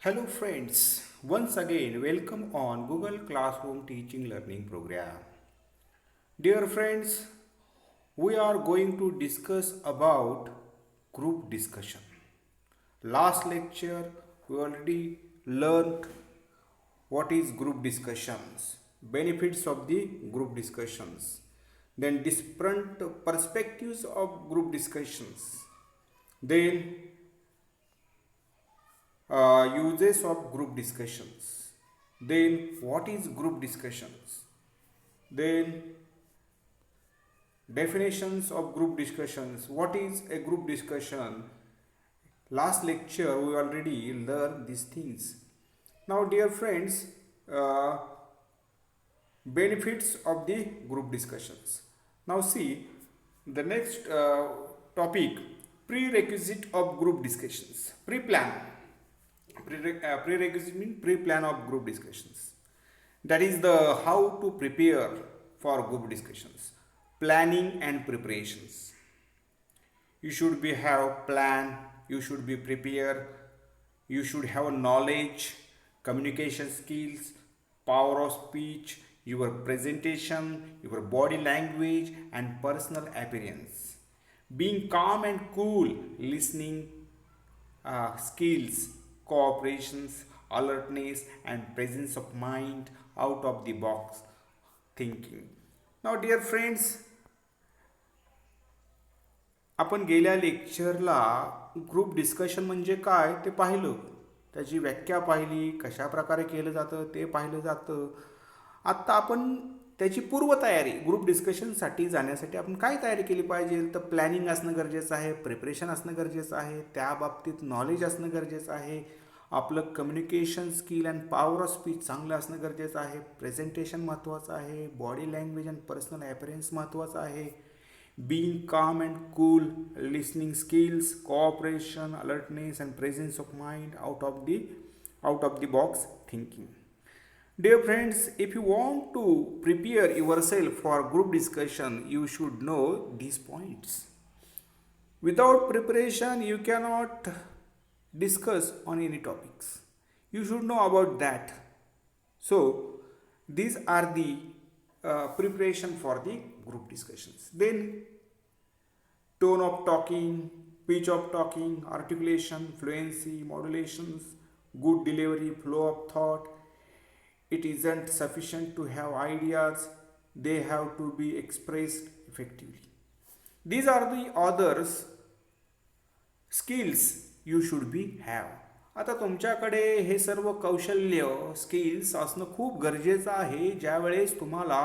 Hello friends, once again welcome on Google Classroom Teaching Learning Program. Dear friends, we are going to discuss about group discussion. Last lecture we already learned what is group discussions, benefits of the group discussions, then different perspectives of group discussions, then uses of group discussions, then what is group discussions, then definitions of group discussions, what is a group discussion. Last lecture we already learned these things. Now dear friends, uh, benefits of the group discussions. Now see the next topic, prerequisite of group discussions, pre-plan. Prerequisite means pre-plan of group discussions. That is the how to prepare for group discussions, planning and preparations. You should be have plan, you should be prepared, you should have knowledge, communication skills, power of speech, your presentation, your body language and personal appearance, being calm and cool, listening skills, cooperations, alertness and presence of mind, out of the box thinking. Now dear friends, आपण गेल्या लेक्चरला group discussion म्हणजे काय ते पाहिलं, त्याची व्याख्या पाहिली, कशा प्रकारे केलं जातं ते पाहिलं जातं. आत्ता आपण त्याची पूर्वतयारी, ग्रुप डिस्कशनसाठी जाण्यासाठी आपण काय तयारी केली पाहिजे, तर प्लॅनिंग असणं गरजेचं आहे, प्रिपरेशन असणं गरजेचं आहे, त्या बाबतीत नॉलेज असणं गरजेचं आहे, आपलं communication skill and power of speech चांगलं असणं गरजेचं आहे, प्रेझेंटेशन महत्त्वाचं आहे, बॉडी लँग्वेज अँड पर्सनल ॲपिअरन्स महत्त्वाचं आहे, being calm and cool, listening skills, cooperation, alertness and presence of mind, out of the box thinking. Dear friends, if you want to prepare yourself for group discussion, you should know these points. Without preparation you cannot discuss on any topics. You should know about that. So these are the preparation for the group discussions. Then tone of talking, pitch of talking, articulation, fluency, modulations, good delivery, flow of thought. It isn't sufficient to have ideas, they have to be expressed effectively. These are the others skills you should be have. आता तुमच्याकडे हे सर्व कौशल्य skills असणं खूप गरजेचं आहे ज्यावेळेस तुम्हाला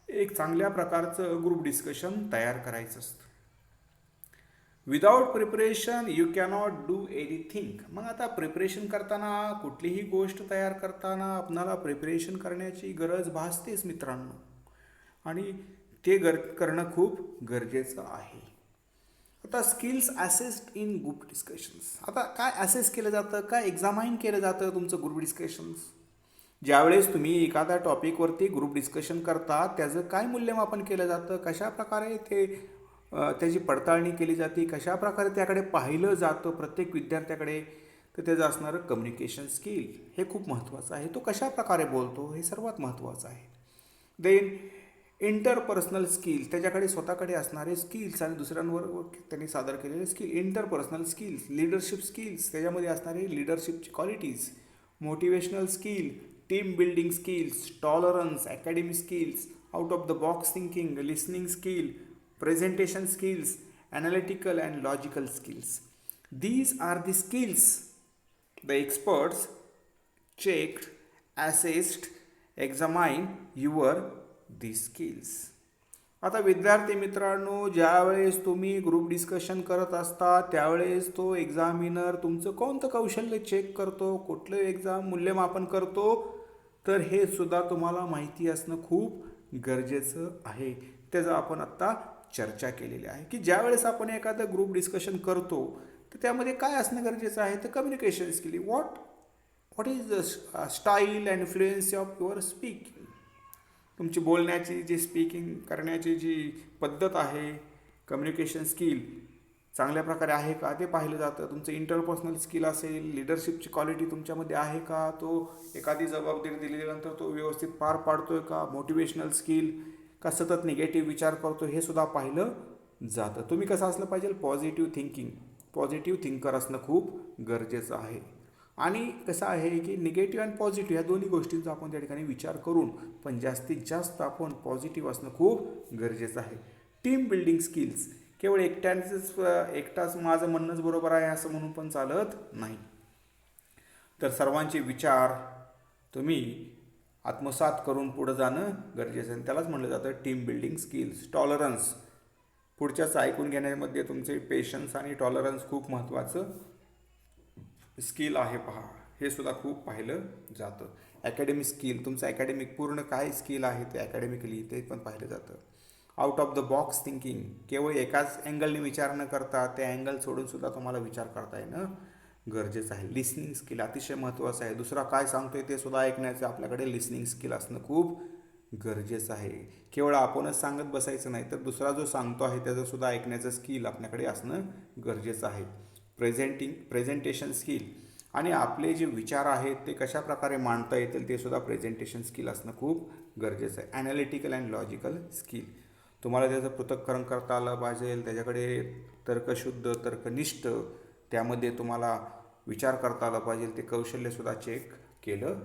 एक चांगल्या प्रकारचं ग्रुप डिस्कशन तयार करायचं असतं. Without preparation you cannot do anything. मग आता प्रिपरेशन करताना, कुठलीही गोष्ट तयार करताना आपणाला प्रिपरेशन करण्याची गरज भासतेच मित्रांनो, आणि ते करणं खूप गरजेचं आहे. आता skills assessed in group discussions. आता काय असेस केलं जातं, काय एक्झामाइन केलं जातं तुमचं ग्रुप डिस्कशन्स. ज्यावेळेस तुम्ही एखाद्या टॉपिकवरती ग्रुप डिस्कशन करता त्याचं काय मूल्यमापन केलं जातं, कशा प्रकारे ते त्याची पडताळणी केली जाते, कशा प्रकारे त्याकडे पाहिलं जातं प्रत्येक विद्यार्थ्याकडे, तर त्याचं असणारं कम्युनिकेशन स्किल हे खूप महत्त्वाचं आहे. तो कशा प्रकारे बोलतो हे सर्वात महत्त्वाचं आहे. देन इंटरपर्सनल स्किल्स, त्याच्याकडे स्वतःकडे असणारे स्किल्स आणि दुसऱ्यांवर त्यांनी सादर केलेले skill. Interpersonal skills, leadership skills, त्याच्यामध्ये असणारे लिडरशिपची qualities, motivational skill, team building skills, tolerance, academic skills, out of the box thinking, listening skill, presentation skills, analytical and logical skills. These are the skills the experts checked, assessed, examined your these skills. आता विद्यार्थी मित्रांनो, ज्यावेळेस तुम्ही group discussion करत असता त्यावेळेस तो examiner तुमचं कोणतं कौशल्य चेक करतो, कुठलं एक्झाम मूल्यमापन करतो, तर हे सुद्धा तुम्हाला माहिती असणं खूप गरजेचं आहे. त्याचं आपण आत्ता चर्चा केलेली आहे की ज्यावेळेस आपण एखादं ग्रुप डिस्कशन करतो तर त्यामध्ये काय असणं गरजेचं आहे, तर communication skill. What is the style and fluency of your speaking. तुमची बोलण्याची जी स्पीकिंग करण्याची जी पद्धत आहे, कम्युनिकेशन स्किल चांगल्या प्रकारे आहे का ते पाहिलं जातं. तुमचं इंटरपर्सनल स्किल असेल, लिडरशिपची क्वालिटी तुमच्यामध्ये आहे का, तो एखादी जबाबदारी दिल्यानंतर तो व्यवस्थित पार पाडतोय का, मोटिवेशनल स्किल का सतत निगेटिव्ह विचार करतो हे सुद्धा पाहिलं जातं. तुम्ही कसं असलं पाहिजे, पॉझिटिव्ह थिंकर असणं खूप गरजेचं आहे. आणि कसं आहे की निगेटिव्ह आणि पॉझिटिव्ह या दोन्ही गोष्टींचा आपण त्या ठिकाणी विचार करून पण जास्तीत जास्त आपण पॉझिटिव्ह असणं खूप गरजेचं आहे. टीम बिल्डिंग स्किल्स केवळ एकटाच माझं म्हणणंच बरोबर आहे असं म्हणून पण चालत नाही. तर सर्वांचे विचार तुम्ही आत्मसात करून पुढं जाणं गरजेचं आहे. त्यालाच म्हणलं जातं टीम बिल्डिंग स्किल्स. टॉलरन्स, पुढच्याचं ऐकून घेण्यामध्ये तुमचे पेशन्स आणि टॉलरन्स खूप महत्त्वाचं स्किल आहे. पहा, हे सुद्धा खूप पाहिलं जातं. अकॅडमिक स्किल, तुमचं अकॅडमिक पूर्ण काय स्किल आहे ते अकॅडमिकली ते पण पाहिलं जातं. Out of the box thinking, केवळ एकाच अँगलने विचार न करता ते अँगल सोडून सुद्धा तुम्हाला विचार करता येणं गरजेचं आहे. लिसनिंग स्किल अतिशय महत्त्वाचं आहे. दुसरा काय सांगतोय ते सुद्धा ऐकण्याचं आपल्याकडे लिसनिंग स्किल असणं खूप गरजेचं आहे. केवळ आपणच सांगत बसायचं नाही, तर दुसरा जो सांगतो आहे त्याचं सुद्धा ऐकण्याचं स्किल आपल्याकडे असणं गरजेचं आहे. प्रेझेंटेशन स्किल, आणि आपले जे विचार आहेत ते कशा प्रकारे मांडता येतील ते सुद्धा प्रेझेंटेशन स्किल असणं खूप गरजेचं आहे. ॲनालिटिकल अँड लॉजिकल स्किल, तुम्हाला त्याचं पृथक्करण करता आलं पाहिजे, त्याच्याकडे तर्कशुद्ध तर्कनिष्ठ त्यामध्ये तुम्हाला विचार करता आला पाहिजे, ते कौशल्यसुद्धा चेक केलं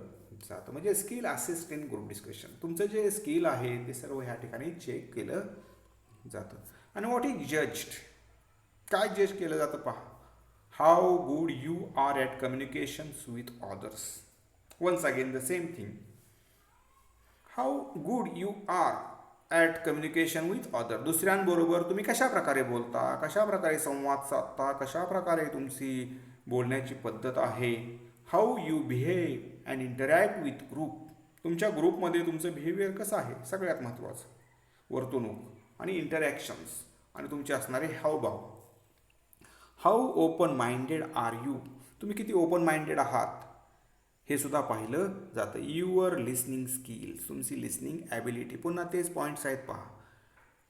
जातं. म्हणजे skill assist in group discussion, तुमचं जे स्किल आहे ते सर्व ह्या ठिकाणी चेक केलं जातं. आणि व्हॉट इज जज्ड, काय जज केलं जातं पहा. How good you are at communications with others. Once again the same thing, how good you are at communication with other. दुसऱ्यांबरोबर तुम्ही कशा प्रकारे बोलता, कशा प्रकारे संवाद साधता, कशा प्रकारे तुमची बोलण्याची पद्धत आहे. How you behave and interact with group, तुमच्या ग्रुपमध्ये तुमचं बिहेवियर कसं आहे सगळ्यात महत्त्वाचं. वर्तणूक आणि इंटरॅक्शन्स आणि तुमचे असणारे हावभाव. How open minded are you, तुम्ही किती ओपन माइंडेड आहात हे सुद्धा पाहिलं जातं. युअर लिसनिंग स्किल्स, तुमची लिसनिंग ॲबिलिटी, पुन्हा तेच पॉईंट्स आहेत पहा,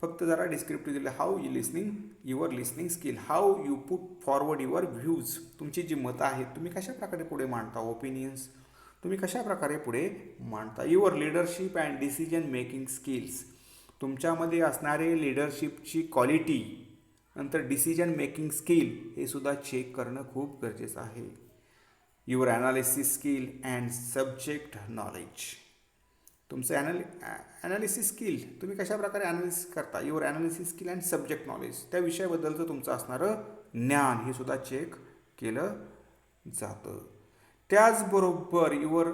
फक्त जरा डिस्क्रिप्टिव्ह दिलं. How you listening, your listening skill. How you put forward your views, तुमची जी मतं आहेत तुम्ही कशा प्रकारे पुढे मांडता, ओपिनियन्स तुम्ही कशा प्रकारे पुढे मांडता. Your leadership and decision making skills, तुमच्यामध्ये असणारे लिडरशिपची क्वालिटी, नंतर डिसिजन मेकिंग स्किल हे सुद्धा चेक करणं खूप गरजेचं आहे. Your analysis skill and subject knowledge, तुमचं ॲनालिसिस स्किल, तुम्ही कशा प्रकारे ॲनालिसिस करता. Your analysis skill and subject knowledge, त्या विषयाबद्दलचं तुमचं असणारं ज्ञान हे सुद्धा चेक केलं जातं. त्याचबरोबर your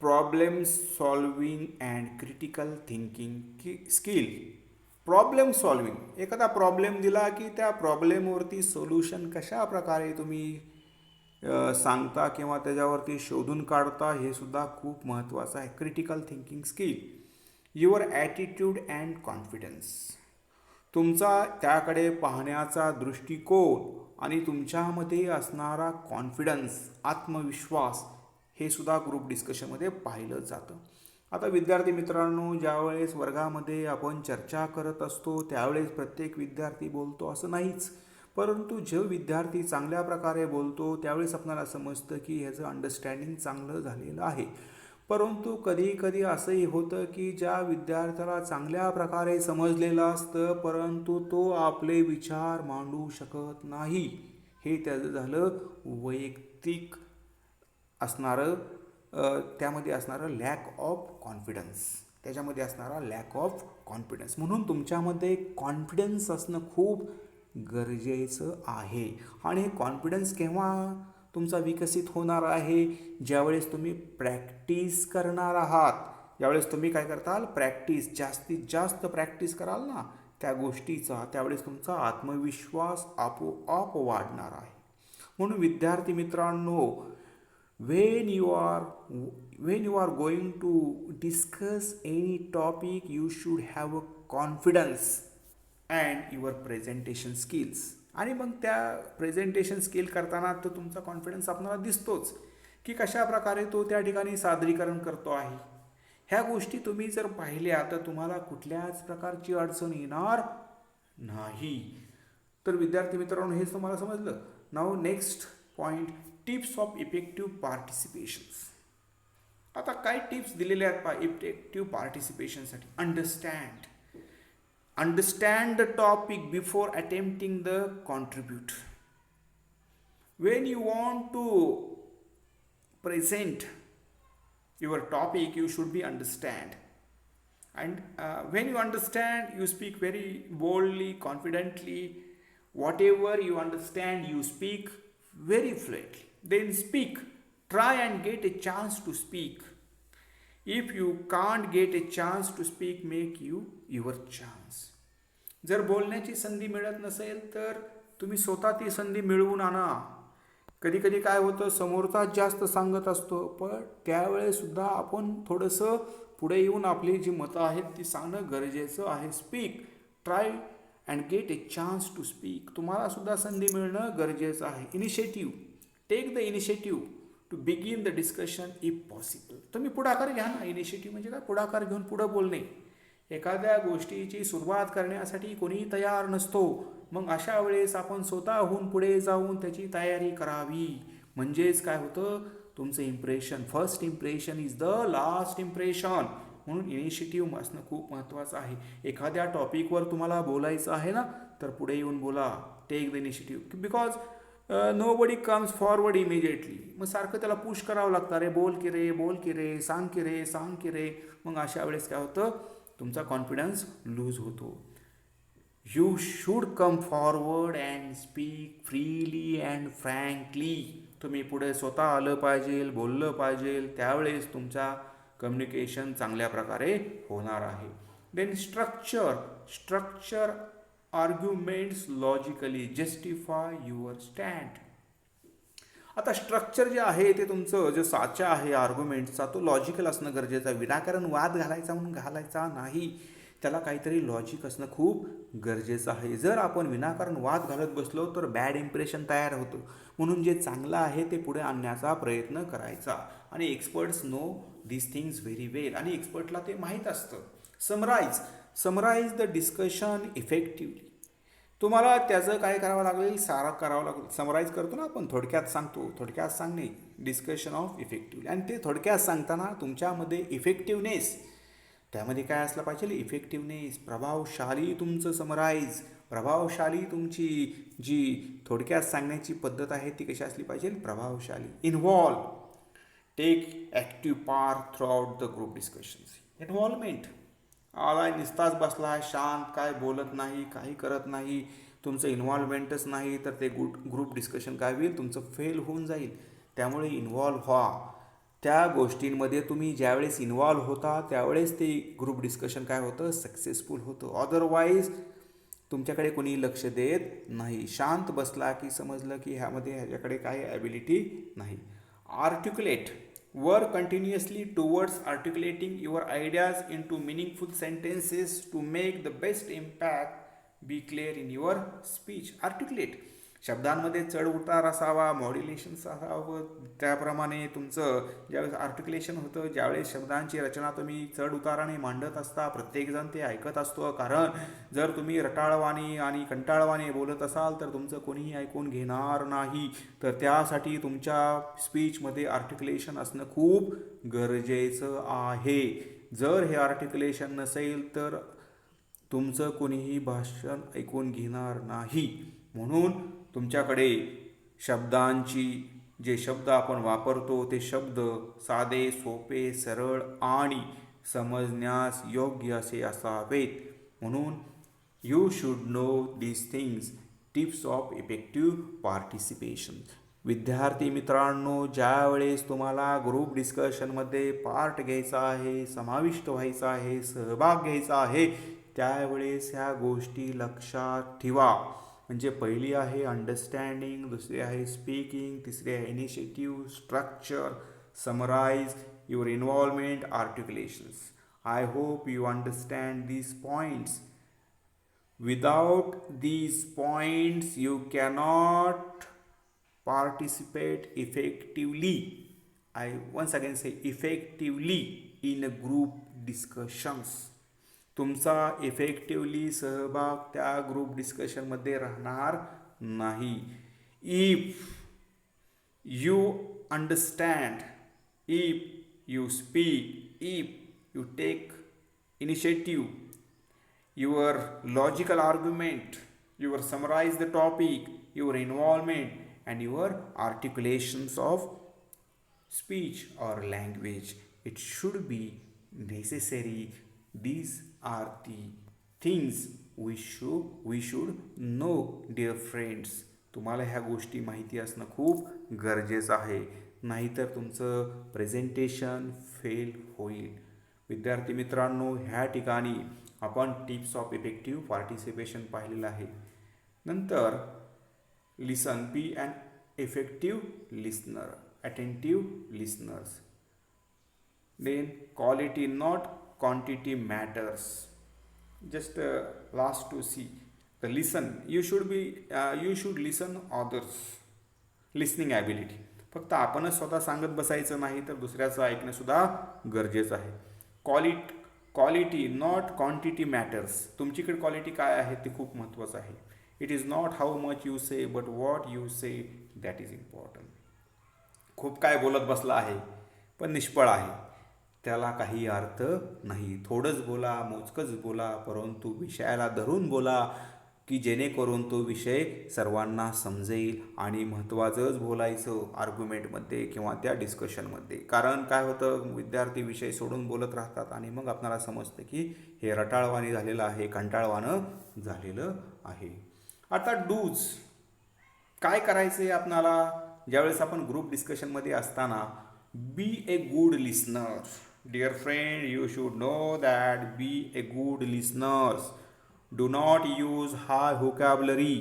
problem solving and critical thinking skill. Problem solving, एखादा प्रॉब्लेम दिला की त्या प्रॉब्लेमवरती सोल्युशन कशा प्रकारे तुम्ही सांगता किंवा त्याच्यावरती शोधून काढता हे सुद्धा खूप महत्त्वाचं आहे. Critical thinking skill. Your attitude and confidence, तुमचा त्याकडे पाहण्याचा दृष्टिकोन आणि तुमच्यामध्ये असणारा कॉन्फिडन्स, आत्मविश्वास हे सुद्धा ग्रुप डिस्कशनमध्ये पाहिलं जातं. आता विद्यार्थी मित्रांनो, ज्यावेळेस वर्गामध्ये आपण चर्चा करत असतो त्यावेळेस प्रत्येक विद्यार्थी बोलतो असं नाहीच, परंतु जो विद्यार्थी चांगल्या प्रकारे बोलतो त्यावेळेस आपल्याला समजतं की ह्याचं अंडरस्टँडिंग चांगलं झालेलं आहे. परंतु कधी कधी असंही होतं की ज्या विद्यार्थ्याला चांगल्या प्रकारे समजलेलं असतं परंतु तो आपले विचार मांडू शकत नाही, हे त्याचं झालं वैयक्तिक असणारं त्यामध्ये असणारं लॅक ऑफ कॉन्फिडन्स, त्याच्यामध्ये असणारा लॅक ऑफ कॉन्फिडन्स. म्हणून तुमच्यामध्ये कॉन्फिडन्स असणं खूप गरजेचं आहे. आणि हे कॉन्फिडन्स केव्हा तुमचा विकसित होणार आहे, ज्यावेळेस तुम्ही प्रॅक्टिस करणार आहात. ज्यावेळेस तुम्ही काय करताल, प्रॅक्टिस, जास्तीत जास्त प्रॅक्टिस कराल ना त्या गोष्टीचा, त्यावेळेस तुमचा आत्मविश्वास आपोआप वाढणार आहे. म्हणून विद्यार्थी मित्रांनो, when you are going to discuss any topic you should have a confidence and your presentation skills. आणि मग त्या प्रेझेंटेशन स्किल करताना तर तुमचा कॉन्फिडन्स आपल्याला दिसतोच की कशा प्रकारे तो त्या ठिकाणी सादरीकरण करतो आहे. ह्या गोष्टी तुम्ही जर पाहिल्या तर तुम्हाला कुठल्याच प्रकारची अडचण येणार नाही. तर विद्यार्थी मित्रांनो हेच तुम्हाला समजलं. नाव next point, tips of effective participations. आता काय टिप्स दिलेल्या आहेत इफेक्टिव्ह पार्टिसिपेशनसाठी. Understand the topic before attempting the contribute. When you want to present your topic, you should be understand, and when you understand, you speak very boldly, confidently. Whatever you understand, you speak very fluently. Then speak. Try and get a chance to speak. If you can't get a chance to speak, make your chance. जर बोलण्याची संधी मिळत नसेल तर तुम्ही स्वतः ती संधी मिळवून आणा. कधी कधी काय होतं, समोरचाच जास्त सांगत असतो, पण त्यावेळेसुद्धा आपण थोडंसं पुढे येऊन आपली जी मतं आहेत ती सांगणं गरजेचं आहे. Speak, try and get a chance to speak. तुम्हाला सुद्धा संधी मिळणं गरजेचं आहे. Initiative, take the initiative to begin the discussion if possible. तुम्ही पुढाकार घ्या ना. इनिशिएटिव्ह म्हणजे काय, पुढाकार घेऊन पुढं बोलणे. एखाद्या गोष्टीची सुरुवात करण्यासाठी कोणीही तयार नसतो, मग अशा वेळेस आपण स्वतःहून पुढे जाऊन त्याची तयारी करावी. म्हणजेच काय होतं, तुमचं impression, first impression is the last impression. म्हणून इनिशिएटिव्ह असणं खूप महत्त्वाचं आहे. एखाद्या टॉपिकवर तुम्हाला बोलायचं आहे ना, तर पुढे येऊन बोला. Take the initiative. Because nobody comes forward immediately. मग सारखं त्याला पुश करावं लागतं. अरे बोल की रे, बोल की रे, सांग की रे, सांग की रे. मग अशा वेळेस काय होतं, तुमचा कॉन्फिडन्स लूज होतो. You should come forward and speak freely and frankly. तुम्ही पुढे स्वतः आलं पाहिजे, बोललं पाहिजे. त्यावेळेस तुमचा कम्युनिकेशन चांगल्या प्रकारे होणार आहे. Then structure arguments logically, justify your stand. आता स्ट्रक्चर जे आहे ते तुमचं जे साचा आहे आर्ग्युमेंटचा, तो लॉजिकल असणं गरजेचं आहे. विनाकारण वाद घालायचा म्हणून घालायचा नाही. त्याला काहीतरी लॉजिक असणं खूप गरजेचं आहे. जर आपण विनाकारण वाद घालत बसलो तर बॅड इम्प्रेशन तयार होतं. म्हणून जे चांगलं आहे ते पुढे आणण्याचा प्रयत्न करायचा. आणि experts know these things very well. आणि एक्सपर्टला ते माहीत असतं. Summarise the discussion effectively. तुम्हाला त्याचं काय करावं लागेल, सारा करावं लागेल. समराईज करतो ना आपण, थोडक्यात सांगतो. थोडक्यात सांगणे, डिस्कशन ऑफ इफेक्टिव्हली. आणि ते थोडक्यात सांगताना तुमच्यामध्ये इफेक्टिव्हनेस, त्यामध्ये काय असलं पाहिजे, इफेक्टिव्हनेस, प्रभावशाली तुमचं समराईज, प्रभावशाली तुमची जी थोडक्यात सांगण्याची पद्धत आहे ती कशी असली पाहिजे, प्रभावशाली. Involve, take active part throughout the group discussions. Involvement, आलाय निस्ताच बसला शांत, काय बोलत नाही, काही करत नाही, तुमचं इन्व्हॉल्वमेंटच नाही, तर ते ग्रुप डिस्कशन काय होईल, तुमचं फेल होऊन जाईल. त्यामुळे इन्व्हॉल्व व्हा. त्या गोष्टींमध्ये तुम्ही ज्यावेळेस इन्व्हॉल्व होता त्यावेळेस ते ग्रुप डिस्कशन काय होतं, सक्सेसफुल होतं. अदरवाईज तुमच्याकडे कोणी लक्ष देत नाही. शांत बसला की समजलं की ह्याच्याकडे काही ॲबिलिटी नाही. Articulate, work continuously towards articulating your ideas into meaningful sentences to make the best impact. Be clear in your speech. Articulate, शब्दांमध्ये चढ उतार असावा, मॉड्युलेशन असावं. त्याप्रमाणे तुमचं ज्यावेळेस आर्टिक्युलेशन होतं, ज्यावेळेस शब्दांची रचना तुम्ही चढ उताराने मांडत असता, प्रत्येकजण ते ऐकत असतो. कारण जर तुम्ही रटाळवाणी आणि कंटाळवाणी बोलत असाल तर तुमचं कोणीही ऐकून घेणार नाही. तर त्यासाठी तुमच्या स्पीचमध्ये आर्टिक्युलेशन असणं खूप गरजेचं आहे. जर हे आर्टिक्युलेशन नसेल तर तुमचं कोणीही भाषण ऐकून घेणार नाही. म्हणून तुमच्याकडे शब्दांची, जे शब्द आपण वापरतो ते शब्द साधे, सोपे, सरळ आणि समजण्यास योग्य असे असावेत. म्हणून you should know these things. Tips of effective participation. विद्यार्थी मित्रांनो, ज्यावेळेस तुम्हाला ग्रुप डिस्कशनमध्ये पार्ट घ्यायचा आहे, समाविष्ट व्हायचा आहे, सहभाग घ्यायचा आहे, त्यावेळेस ह्या गोष्टी लक्षात ठेवा. म्हणजे पहिली आहे अंडरस्टँडिंग, दुसरी आहे स्पीकिंग, तिसरी आहे initiative, structure, summarise, your involvement, articulations. I hope you understand these points. Without these points you cannot participate effectively. I once again say effectively in a group discussions. तुमचा इफेक्टिवली सहभाग त्या group डिस्कशनमध्ये राहणार नाही. If you understand, if you speak, if you take initiative, your logical argument, your summarize the topic, your involvement, and your articulations of speech or language. It should be necessary. These are the things we should know, dear friends. तुम्हाला ह्या गोष्टी माहिती असणं खूप गरजेचं आहे, नाहीतर तुमचं प्रेझेंटेशन फेल होईल. विद्यार्थी मित्रांनो, ह्या ठिकाणी आपण टिप्स ऑफ इफेक्टिव्ह पार्टिसिपेशन पाहिलेलं आहे. नंतर listen, be and effective listener, attentive listeners. Then quality not quantity matters. just last to see the listen, you should listen others, listening ability. फक्त आपणच स्वतः सांगत बसायचं नाही, तर दुसऱ्याचं ऐकणं सुद्धा गरजेचं आहे. Quality not quantity matters. तुमच्याकडे क्वालिटी काय आहे ते खूप महत्त्वाचं आहे. It is not how much you say but what you say, that is important. खूप काय बोलत बसला आहे पण निष्फळ आहे, त्याला काही अर्थ नाही. थोडंच बोला, मोजकंच बोला, परंतु विषयाला धरून बोला की जेणेकरून तो विषय सर्वांना समजेल. आणि महत्त्वाचंच बोलायचं आर्ग्युमेंटमध्ये किंवा त्या डिस्कशनमध्ये. कारण काय होतं, विद्यार्थी विषय सोडून बोलत राहतात आणि मग आपल्याला समजतं की हे रटाळवाणी झालेलं आहे, कंटाळवाणं झालेलं आहे. आता डूज काय करायचं आहे आपणाला ज्यावेळेस आपण ग्रुप डिस्कशनमध्ये असताना. Be a good listener. Dear friend, you should know that be a good listeners. Do not use high vocabulary.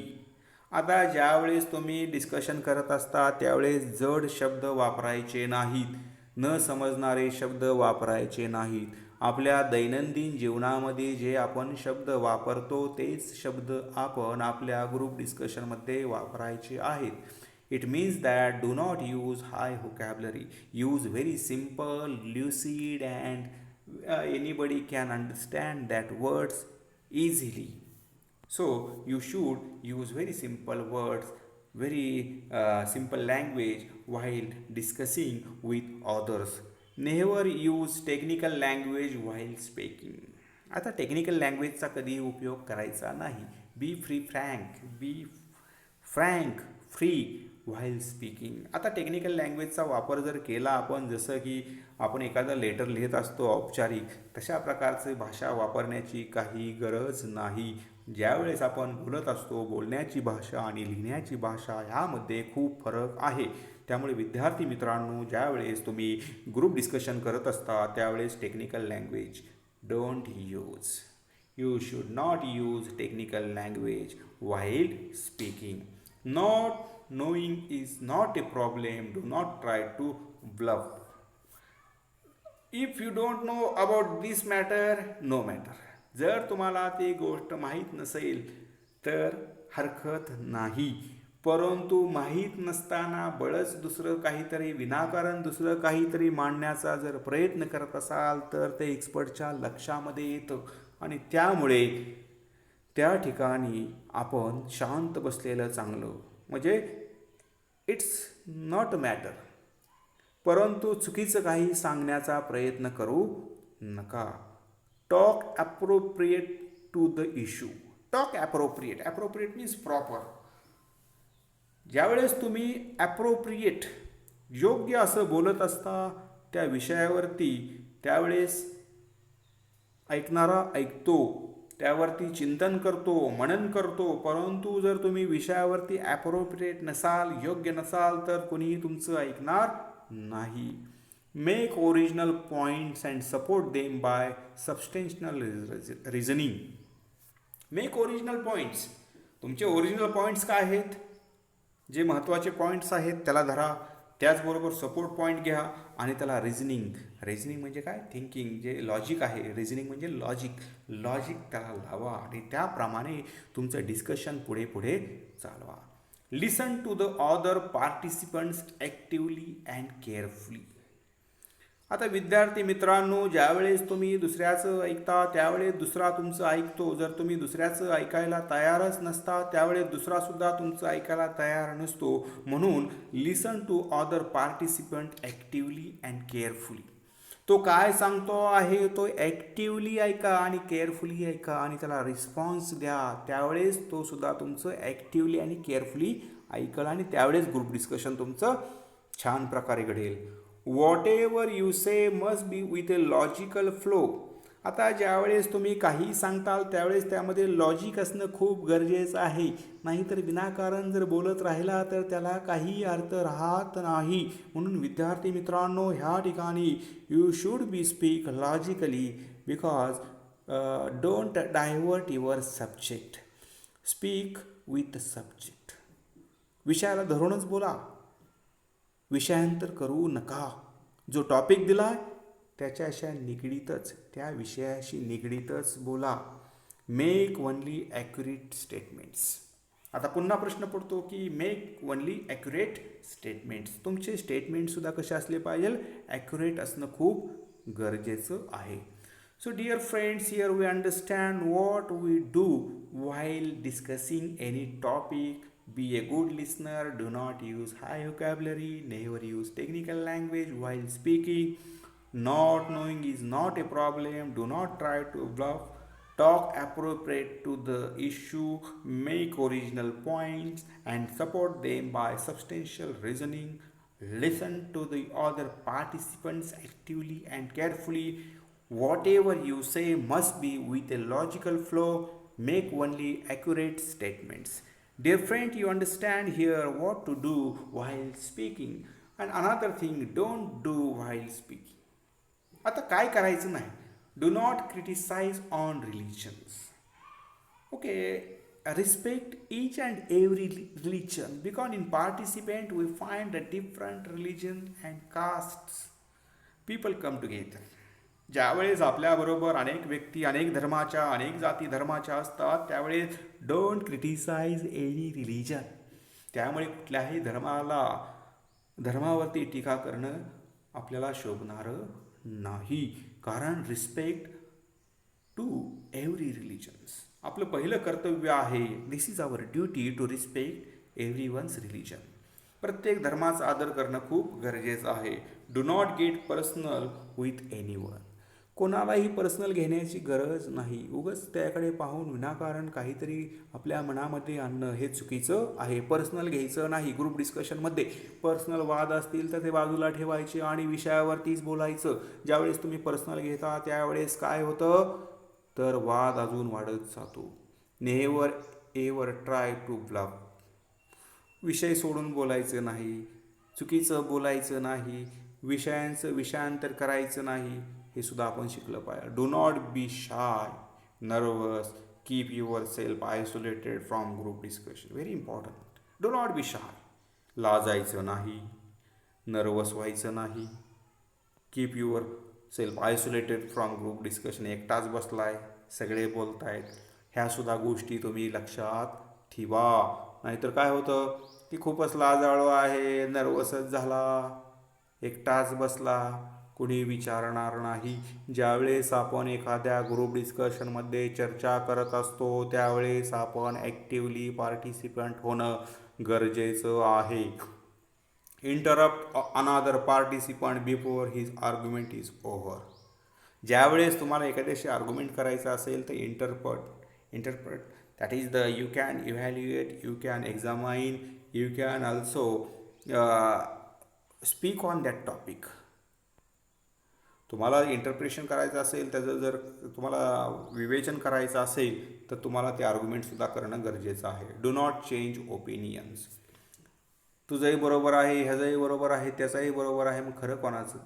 आता ज्यावेळेस तुम्ही डिस्कशन करत असता त्यावेळेस जड शब्द वापरायचे नाहीत, न समजणारे शब्द वापरायचे नाहीत. आपल्या दैनंदिन जीवनामध्ये जे आपण शब्द वापरतो तेच शब्द आपण आपल्या ग्रुप डिस्कशनमध्ये वापरायचे आहेत. It means that do not use high vocabulary. Use very simple, lucid, and anybody can understand that words easily. So you should use very simple words, very simple language while discussing with others. Never use technical language while speaking. आता technical लँग्वेजचा कधी उपयोग करायचा नाही. Be frank, free while speaking. आता technical लँग्वेजचा वापर जर केला आपण, जसं की आपण एखादं लेटर लिहित असतो औपचारिक, तशा प्रकारचे भाषा वापरण्याची काही गरज नाही. ज्यावेळेस आपण बोलत असतो, बोलण्याची भाषा आणि लिहिण्याची भाषा ह्यामध्ये खूप फरक आहे. त्यामुळे विद्यार्थी मित्रांनो, ज्यावेळेस तुम्ही ग्रुप डिस्कशन करत असता त्यावेळेस technical language don't use. You should not use technical language while speaking. Not knowing is not a problem. Do not try to bluff. If you don't know about this matter, no matter. जर तुम्हाला ती गोष्ट माहीत नसेल तर हरकत नाही, परंतु माहीत नसताना बळच दुसरं काहीतरी विनाकारण दुसरं काहीतरी मांडण्याचा जर प्रयत्न करत असाल तर ते एक्सपर्टच्या लक्षामध्ये येतं आणि त्यामुळे त्या ठिकाणी आपण शांत बसलेलं चांगलं. म्हणजे इट्स नॉट मॅटर, परंतु चुकीचं काही सांगण्याचा प्रयत्न करू नका. Talk appropriate to the issue. Talk appropriate means proper. ज्यावेळेस तुम्ही ॲप्रोप्रिएट योग्य असं बोलत असता त्या विषयावरती, त्यावेळेस ऐकणारा ऐकतो, त्यावरती चिंतन करतो, मनन करतो. परंतु जर तुम्ही विषयावरती ॲप्रोप्रिएट नसाल, योग्य नसाल, तर कोणीही तुमचं ऐकणार नाही. Make original points and support them by substantial reasoning. Make original points. तुमचे ओरिजिनल पॉईंट्स काय आहेत, जे महत्त्वाचे पॉईंट्स आहेत त्याला धरा. त्याचबरोबर सपोर्ट पॉईंट घ्या आणि त्याला रिझनिंग म्हणजे काय, थिंकिंग, जे लॉजिक आहे. रिझनिंग म्हणजे लॉजिक त्याला लावा आणि त्याप्रमाणे तुमचं डिस्कशन पुढे चालवा. Listen to the other participants actively and carefully. आता विद्यार्थी मित्रांनो, ज्यावेळेस तुम्ही दुसऱ्याचं ऐकता त्यावेळेस दुसरा तुमचं ऐकतो. जर तुम्ही दुसऱ्याचं ऐकायला तयारच नसता त्यावेळेस दुसरासुद्धा तुमचं ऐकायला तयार नसतो. म्हणून listen to other participant actively and carefully. तो काय सांगतो आहे तो ॲक्टिवली ऐका आणि केअरफुली ऐका आणि त्याला रिस्पॉन्स द्या. त्यावेळेस तो सुद्धा तुमचं ॲक्टिवली आणि केअरफुली ऐकल आणि त्यावेळेस ग्रुप डिस्कशन तुमचं छान प्रकारे घडेल. What ever you say must be with a logical flow. आता ज्यावेळेस तुम्ही काही सांगताल त्यावेळेस त्यामध्ये लॉजिक असणं खूप गरजेचं आहे. नाहीतर विनाकारण जर बोलत राहिला तर त्याला काही अर्थ राहत नाही. म्हणून विद्यार्थी मित्रांनो, ह्या ठिकाणी you should be speak logically because don't divert your subject. Speak with subject. विषयाला धरूनच बोला, विषयांतर करू नका. जो टॉपिक दिला त्याच्याशी निगडीतच, त्या विषयाशी निगडीतच बोला. Make only accurate statements. आता पुन्हा प्रश्न पडतो की मेक ओनली ॲक्युरेट स्टेटमेंट्स. तुमचे स्टेटमेंटसुद्धा कसे असले पाहिजे, ॲक्युरेट असणं खूप गरजेचं आहे. So dear friends, here we understand what we do while discussing any topic. Be a good listener, do not use high vocabulary, never use technical language while speaking. Not knowing is not a problem, do not try to bluff. Talk appropriate to the issue, make original points and support them by substantial reasoning. Listen to the other participants actively and carefully. Whatever you say must be with a logical flow. Make only accurate statements. Dear friend, you understand here what to do while speaking. And another thing, don't do while speaking. आता काय करायचं नाही. Do not criticize on religions. Okay, respect each and every religion because in participant we find a different religion and castes. People come together. ज्यावेळेस आपल्याबरोबर अनेक व्यक्ती अनेक धर्माच्या अनेक जाती धर्माच्या असतात त्यावेळेस डोंट क्रिटिसाइज एनी रिलिजन. त्यामुळे कुठल्याही धर्मावरती टीका करणं आपल्याला शोभणारं नाही. कारण रिस्पेक्ट टू एव्हरी रिलिजन्स. आपलं पहिलं कर्तव्य आहे. This is our duty to respect everyone's religion. प्रत्येक धर्माचा आदर करणं खूप गरजेचं आहे. Do not get personal with anyone. कोणालाही पर्सनल घेण्याची गरज नाही. उगाच त्याकडे पाहून विनाकारण काहीतरी आपल्या मनामध्ये आणणं हे चुकीचं आहे. पर्सनल घ्यायचं नाही. ग्रुप डिस्कशनमध्ये पर्सनल वाद असतील तर ते बाजूला ठेवायचे आणि विषयावरतीच बोलायचं. ज्यावेळेस तुम्ही पर्सनल घेता त्यावेळेस काय होतं तर वाद अजून वाढत जातो. Never ever try to bluff. विषय सोडून बोलायचं नाही, चुकीचं बोलायचं नाही, विषयांतर करायचं नाही. हे सुद्धा आपण शिकलं पाहिजे. Do not be shy, nervous, keep yourself isolated from group discussion. Very important. Do not be shy. लाजायचं नाही, नर्वस व्हायचं नाही. Keep yourself isolated from group discussion. एकटाच बसलाय, सगळे बोलतायत, ह्यासुद्धा गोष्टी तुम्ही लक्षात ठेवा. नाहीतर काय होतं की खूपच लाजाळू आहे, नर्वसच झाला, एकटाच बसला, कुणी विचारणार नाही. ज्यावेळेस आपण एखाद्या ग्रुप डिस्कशनमध्ये चर्चा करत असतो त्यावेळेस आपण ॲक्टिवली पार्टिसिपंट होणं गरजेचं आहे. Interrupt another participant before his argument is over. ज्यावेळेस तुम्हाला एखाद्याशी आर्ग्युमेंट करायचं असेल तर interpret that is the you can evaluate, you can examine, you can also speak on that topic. तुम्हाला इंटरप्रिटेशन करायचं असेल, त्याचं जर तुम्हाला विवेचन करायचं असेल तर तुम्हाला ते आर्ग्युमेंटसुद्धा करणं गरजेचं आहे. Do not change opinions. तुझंही बरोबर आहे, ह्याचंही बरोबर आहे, त्याचंही बरोबर आहे, मग खरं कोणाचं?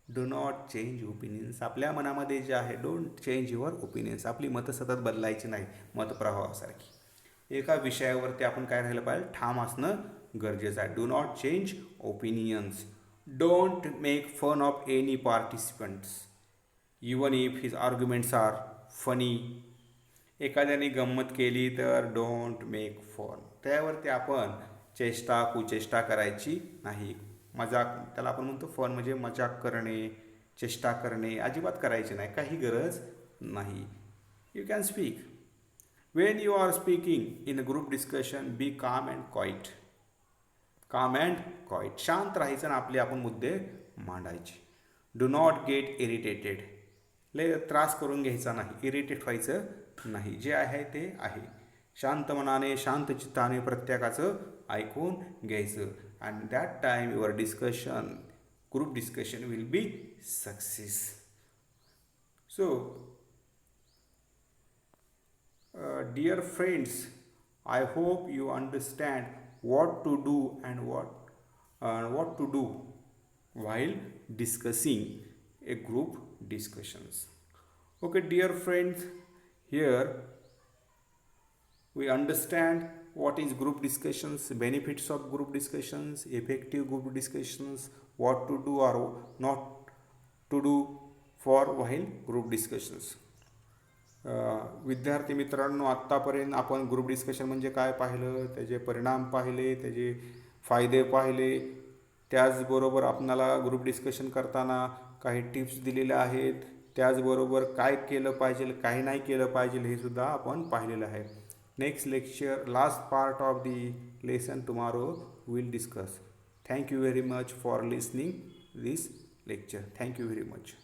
Do not change opinions. आपल्या मनामध्ये जे आहे डोंट चेंज युअर ओपिनियन्स. आपली मतं सतत बदलायची नाही. मतप्रवाहासारखी एका विषयावरती आपण काय राहिलं पाहिजे, ठाम असणं गरजेचं आहे. Do not change opinions. Don't make fun of any participants, even if his arguments are funny. एखाद्याने गंमत केली तर डोंट मेक फन. त्यावरती आपण कुचेष्टा करायची नाही. मजाक, त्याला आपण म्हणतो फन म्हणजे मजाक करणे, चेष्टा करणे अजिबात करायची नाही, काही गरज नाही. You can speak. When you are speaking in a group discussion be calm and quiet. Calm and quiet, शांत राहायचं आणि आपले आपण मुद्दे मांडायचे. डू नॉट गेट इरिटेटेड, लय त्रास करून घ्यायचा नाही, इरिटेट व्हायचं नाही, जे आहे ते आहे. शांत मनाने शांत चित्ताने प्रत्येकाचं ऐकून घ्यायचं. And that time your discussion, group discussion will be success. So dear friends, I hope you understand what to do and what to do while discussing a group discussions. Okay, dear friends, here we understand what is group discussions, benefits of group discussions, effective group discussions, what to do or not to do for while group discussions. विद्यार्थी मित्रांनो, आत्तापर्यंत आपण group discussion म्हणजे काय पाहिलं, त्याचे परिणाम पाहिले, त्याचे फायदे पाहिले. त्याचबरोबर आपणाला ग्रुप डिस्कशन करताना काही टिप्स दिलेल्या आहेत. त्याचबरोबर काय केलं पाहिजे, काय नाही केलं पाहिजे हे सुद्धा आपण पाहिलेलं आहे. Next lecture, last part of the lesson tomorrow will discuss. Thank you very much for listening this lecture. Thank you very much.